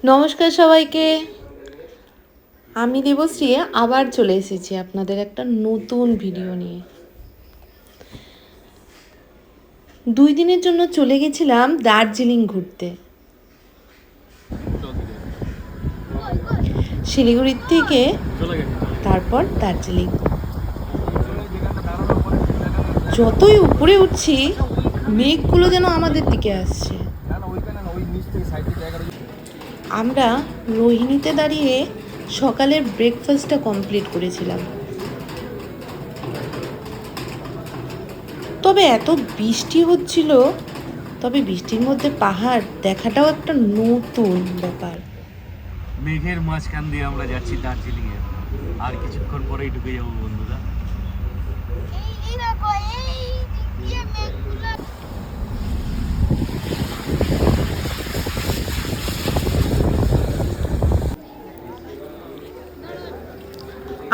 নমস্কার সবাইকে, আমি দেবশ্রী আবার চলে এসেছি আপনাদের একটা নতুন ভিডিও নিয়ে। 2 দিনের জন্য চলে গেছিলাম দার্জিলিং ঘুরতে। শিলিগুড়ির থেকে তারপর দার্জিলিং। যতই উপরে উঠছি মেঘগুলো যেন আমাদের দিকে আসছে। আমরা রোহিণীতে দাঁড়িয়ে সকালের ব্রেকফাস্টটা কমপ্লিট করেছিলাম। তবে এত বৃষ্টি হচ্ছিল, তবে বৃষ্টির মধ্যে পাহাড় দেখাটাও একটা নতুন ব্যাপার। মেঘের মাঝখান দিয়ে আমরা যাচ্ছি দার্জিলিং এ। আর কিছুক্ষণ পরেই ঢুকে যাবো বন্ধুরা।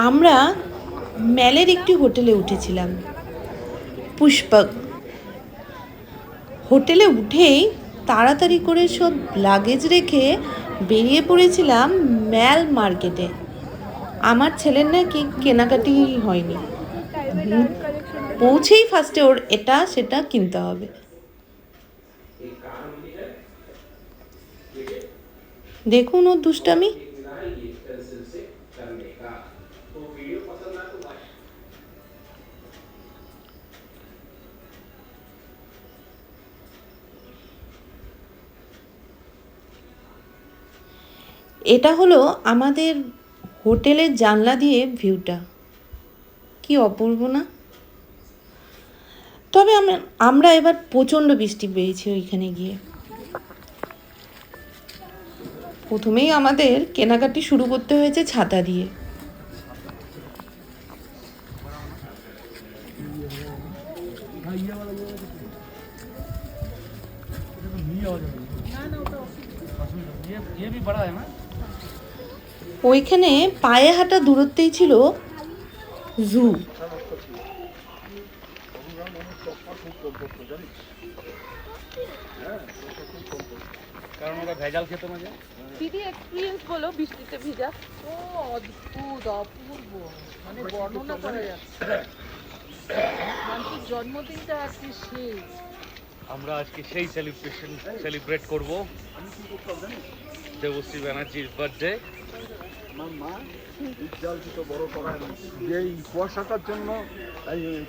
আমরা ম্যালের একটি হোটেলে উঠেছিলাম, পুষ্পক। হোটেলে উঠেই তাড়াতাড়ি করে সব লাগেজ রেখে বেরিয়ে পড়েছিলাম ম্যাল মার্কেটে। আমার ছেলের নাকি কেনাকাটি হয়নি, পৌঁছেই ফার্স্টে ওর এটা সেটা কিনতে হবে। দেখুন ওর দুষ্টামি। এটা হলো আমাদের হোটেলের জানলা দিয়ে ভিউটা, কি অপূর্ব না? তবে আমরা এবার প্রচণ্ড বৃষ্টি পেয়েছি ওইখানে গিয়ে। প্রথমেই আমাদের কেনাকাটি শুরু করতে হয়েছে ছাতা দিয়ে। ওইখানে পায়ে হাঁটা দূরত্বেই ছিল জু। কারণ ওরা ভেজাল খেত না। দিদি এক্সপেরিয়েন্স বলো বৃষ্টিতে ভিজা। ও অদ্ভুত অপূর্ব, মানে বর্ণনা করা যাচ্ছে। মানুষের জন্মদিনটা আজকে সেই। আমরা আজকে সেই সেলিব্রেট করব দেবশ্রী ব্যানার্জির বার্থডে। এই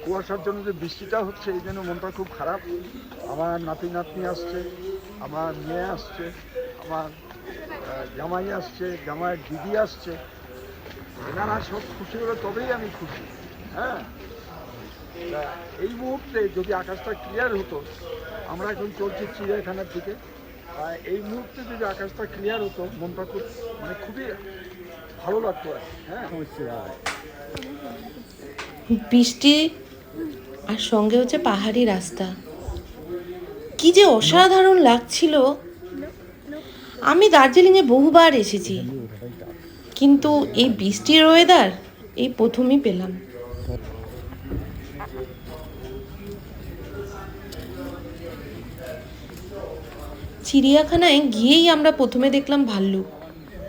কুয়াশার জন্য যে বৃষ্টিটা হচ্ছে, এই জন্য মনটা খুব খারাপ। আমার নাতি নাতনি আসছে, আমার মেয়ে আসছে, আমার জামাই আসছে, জামাইয়ের দিদি আসছে। এনারা সব খুশি হলে তবেই আমি খুশি। হ্যাঁ, এই মুহূর্তে যদি আকাশটা ক্লিয়ার হতো, আমরা এখন চলছি চিড়িয়াখানার দিকে, এই মুহূর্তে যদি আকাশটা ক্লিয়ার হতো মনটা খুবই ভালো লাগতো। হ্যাঁ, বৃষ্টি আর সঙ্গে হচ্ছে পাহাড়ি রাস্তা, কি যে অসাধারণ লাগছিল। আমি দার্জিলিংয়ে বহুবার এসেছি, কিন্তু এই বৃষ্টির ওয়েদার এই প্রথমই পেলাম। চিড়িয়াখানায় গিয়েই আমরা প্রথমে দেখলাম ভাল্লুক।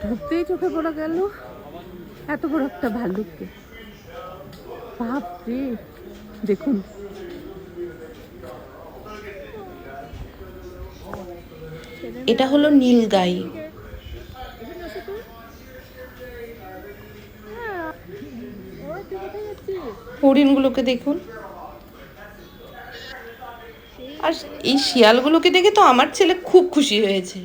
ঢুকতেই চোখে পড়া গেল এত বড় একটা ভাল্লুককে। বাপরে, দেখুন এটা হলো নীলগাই। হরিণগুলোকে দেখুন, আর এই শিয়ালগুলোকে দেখে তো আমার ছেলে খুব খুশি হয়েছে।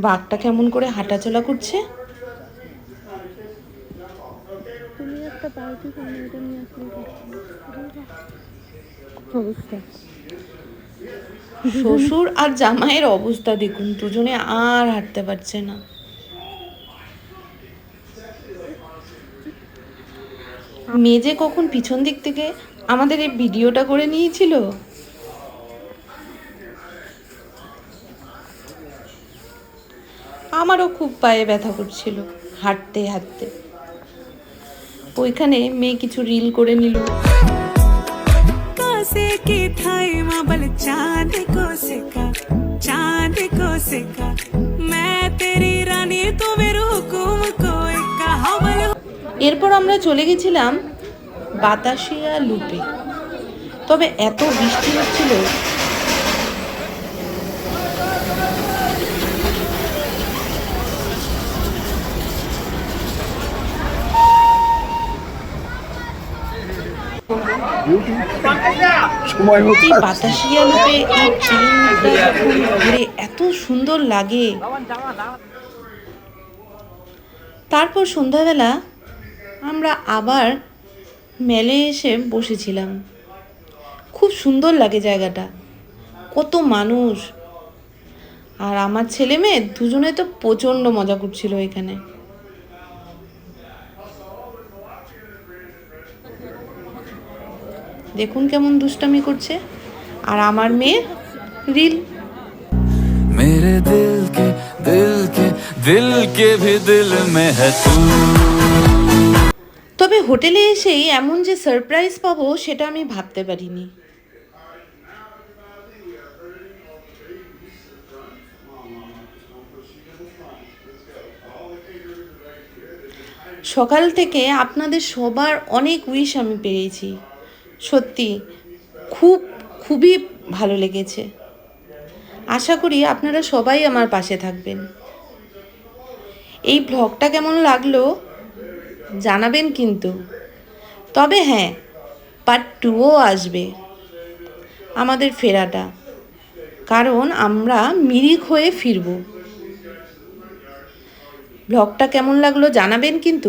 বাঘটা কেমন করে হাঁটাচলা করছে। শ্বশুর আর জামাইয়ের অবস্থা দেখুন, দুজনে আর হাঁটতে পারছে না। মেজে কখন পিছন দিক থেকে আমাদের এই ভিডিওটা করে নিয়েছিল। আমারও খুব পায়ে ব্যথা করছিল হাঁটতে হাঁটতে। ওইখানে মেয়ে কিছু রিল করে নিল। चांद को सिखा मैं तेरी रानी तू मेरे हुकुम को एक कहा बोले এরপর আমরা চলে গেছিলাম বাতাসিয়া লুপে। তবে এত বৃষ্টি হচ্ছিল, সময় মতো এই বাতাসিয়া লুপে এই ট্রেনটা যখন ঘুরে এত সুন্দর লাগে। তারপর সন্ধ্যাবেলা আমরা আবার মেলে এসে বসেছিলাম। খুব সুন্দর লাগে জায়গাটা, কত মানুষ। আর আমার ছেলে মেয়ে দুজনে তো প্রচণ্ড মজা করছিল এখানে। দেখুন কেমন দুষ্টামি করছে। আর আমার মেয়ে রিল। मेरे दिल के भी दिल में है तू। তবে হোটেলে এসেই এমন যে সারপ্রাইজ পাবো সেটা আমি ভাবতে পারিনি। সকাল থেকে আপনাদের সবার অনেক উইশ আমি পেয়েছি। সত্যি খুবই ভালো লেগেছে। আশা করি আপনারা সবাই আমার পাশে থাকবেন। এই ব্লগটা কেমন লাগলো জানাবেন কিন্তু। তবে হ্যাঁ, পার্ট 2ও আসবে আমাদের ফেরাটা, কারণ আমরা মিরিক হয়ে ফিরব। ব্লগটা কেমন লাগলো জানাবেন কিন্তু।